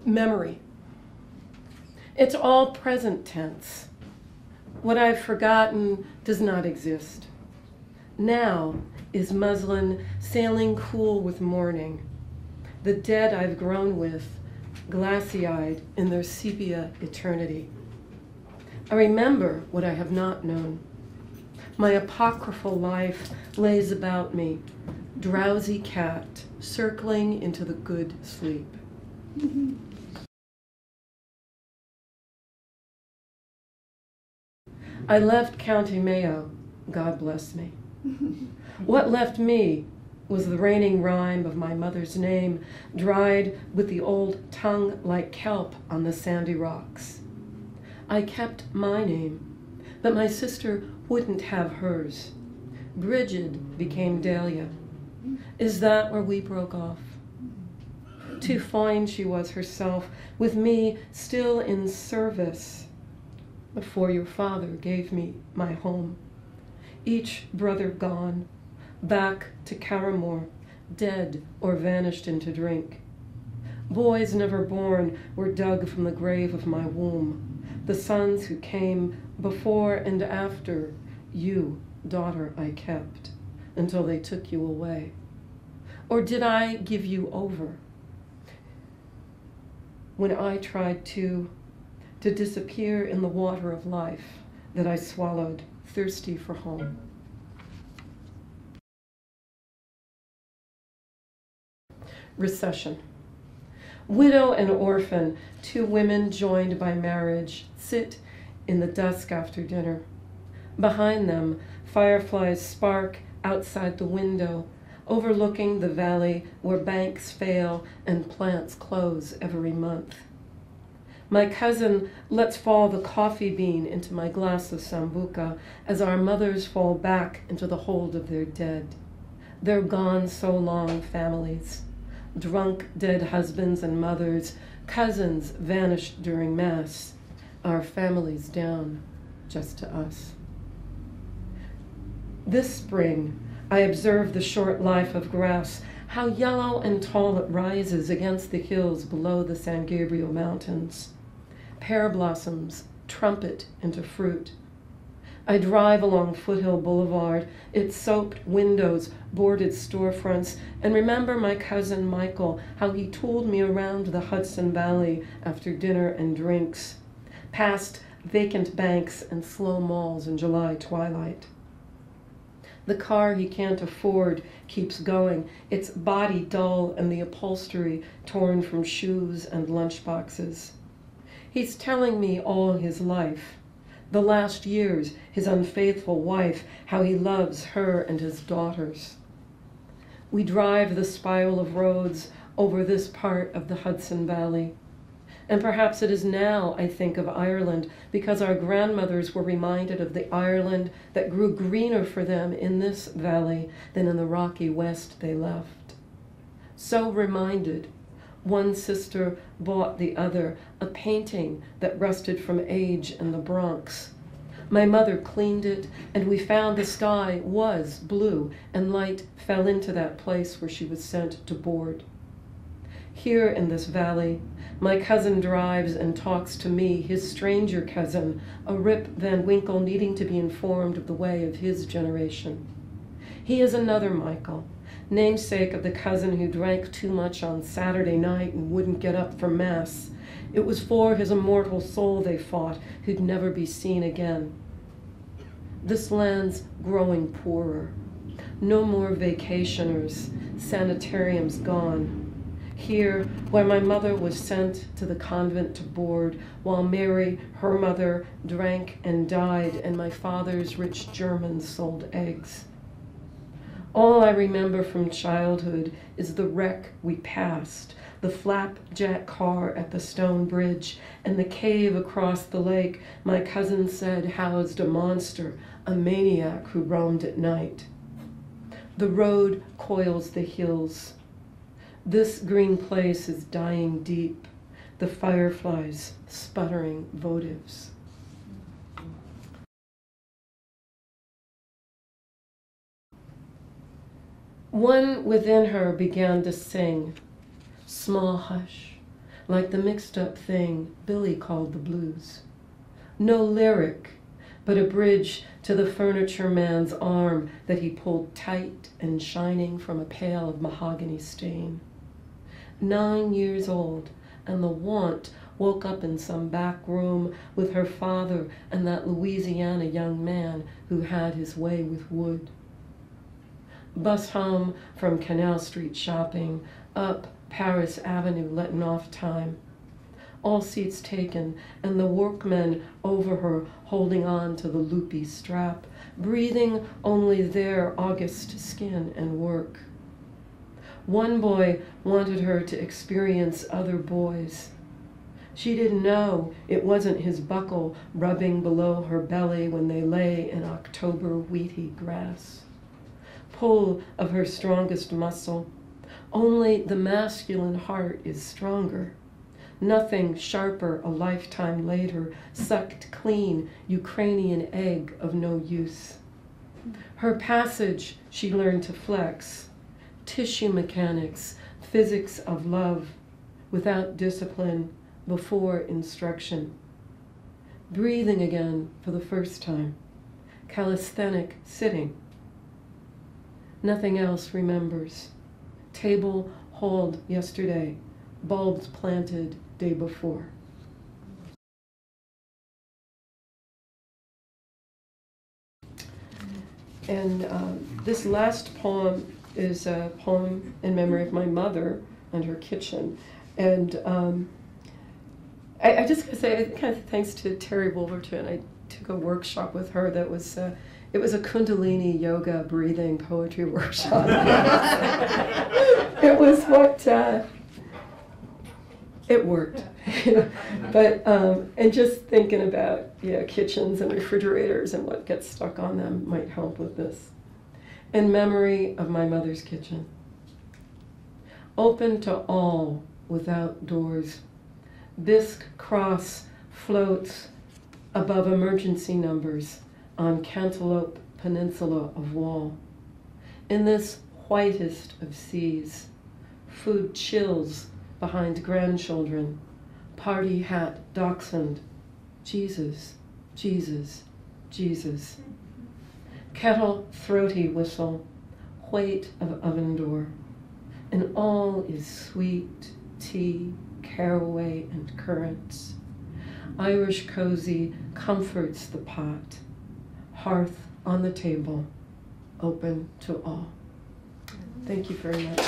Memory. It's all present tense. What I've forgotten does not exist. Now is muslin sailing cool with morning. The dead I've grown with, glassy-eyed in their sepia eternity. I remember what I have not known. My apocryphal life lays about me, drowsy cat circling into the good sleep. I left County Mayo, God bless me. What left me was the reigning rhyme of my mother's name, dried with the old tongue like kelp on the sandy rocks. I kept my name, but my sister wouldn't have hers. Bridget became Dahlia. Is that where we broke off? Too fine she was herself, with me still in service, before your father gave me my home. Each brother gone, back to Carramore, dead or vanished into drink. Boys never born were dug from the grave of my womb, the sons who came before and after you, daughter, I kept, until they took you away. Or did I give you over? When I tried to disappear in the water of life that I swallowed, thirsty for home. Recession. Widow and orphan, two women joined by marriage, sit in the dusk after dinner. Behind them, fireflies spark outside the window, overlooking the valley where banks fail and plants close every month. My cousin lets fall the coffee bean into my glass of sambuca as our mothers fall back into the hold of their dead. They're gone so long, families. Drunk, dead husbands and mothers, cousins vanished during Mass. Our families down, just to us. This spring, I observe the short life of grass, how yellow and tall it rises against the hills below the San Gabriel Mountains. Pear blossoms trumpet into fruit. I drive along Foothill Boulevard, its soaked windows, boarded storefronts, and remember my cousin Michael, how he tooled me around the Hudson Valley after dinner and drinks, past vacant banks and slow malls in July twilight. The car he can't afford keeps going, its body dull and the upholstery torn from shoes and lunchboxes. He's telling me all his life, the last years, his unfaithful wife, how he loves her and his daughters. We drive the spiral of roads over this part of the Hudson Valley. And perhaps it is now I think of Ireland because our grandmothers were reminded of the Ireland that grew greener for them in this valley than in the rocky west they left. So reminded, one sister bought the other a painting that rusted from age in the Bronx. My mother cleaned it, and we found the sky was blue, and light fell into that place where she was sent to board. Here in this valley, my cousin drives and talks to me, his stranger cousin, a Rip Van Winkle needing to be informed of the way of his generation. He is another Michael, namesake of the cousin who drank too much on Saturday night and wouldn't get up for Mass. It was for his immortal soul they fought, who'd never be seen again. This land's growing poorer. No more vacationers, sanitariums gone. Here, where my mother was sent to the convent to board, while Mary, her mother, drank and died, and my father's rich Germans sold eggs. All I remember from childhood is the wreck we passed, the flapjack car at the stone bridge, and the cave across the lake my cousin said housed a monster, a maniac who roamed at night. The road coils the hills. This green place is dying deep, the fireflies sputtering votives. One within her began to sing, small hush, like the mixed-up thing Billy called the blues. No lyric, but a bridge to the furniture man's arm that he pulled tight and shining from a pail of mahogany stain. 9 years old, and the want woke up in some back room with her father and that Louisiana young man who had his way with wood. Bus home from Canal Street shopping, up Paris Avenue letting off time. All seats taken, and the workmen over her holding on to the loopy strap, breathing only their August skin and work. One boy wanted her to experience other boys. She didn't know it wasn't his buckle rubbing below her belly when they lay in October wheaty grass. Pull of her strongest muscle. Only the masculine heart is stronger. Nothing sharper a lifetime later, sucked clean Ukrainian egg of no use. Her passage she learned to flex. Tissue mechanics, physics of love, without discipline, before instruction. Breathing again for the first time. Calisthenic sitting. Nothing else remembers. Table hauled yesterday, bulbs planted day before. And this last poem is a poem in memory of my mother and her kitchen. And I just gotta say, kind of thanks to Terry Wolverton, I took a workshop with her that was, it was a Kundalini yoga breathing poetry workshop. It was what, it worked. But, and just thinking about, kitchens and refrigerators and what gets stuck on them might help with this. In memory of my mother's kitchen. Open to all without doors. Bisque cross floats above emergency numbers on Cantaloupe Peninsula of wall. In this whitest of seas, food chills behind grandchildren, party hat dachshund, Jesus, Jesus, Jesus. Kettle throaty whistle, weight of oven door, and all is sweet tea, caraway, and currants. Irish cozy comforts the pot, hearth on the table, open to all. Thank you very much.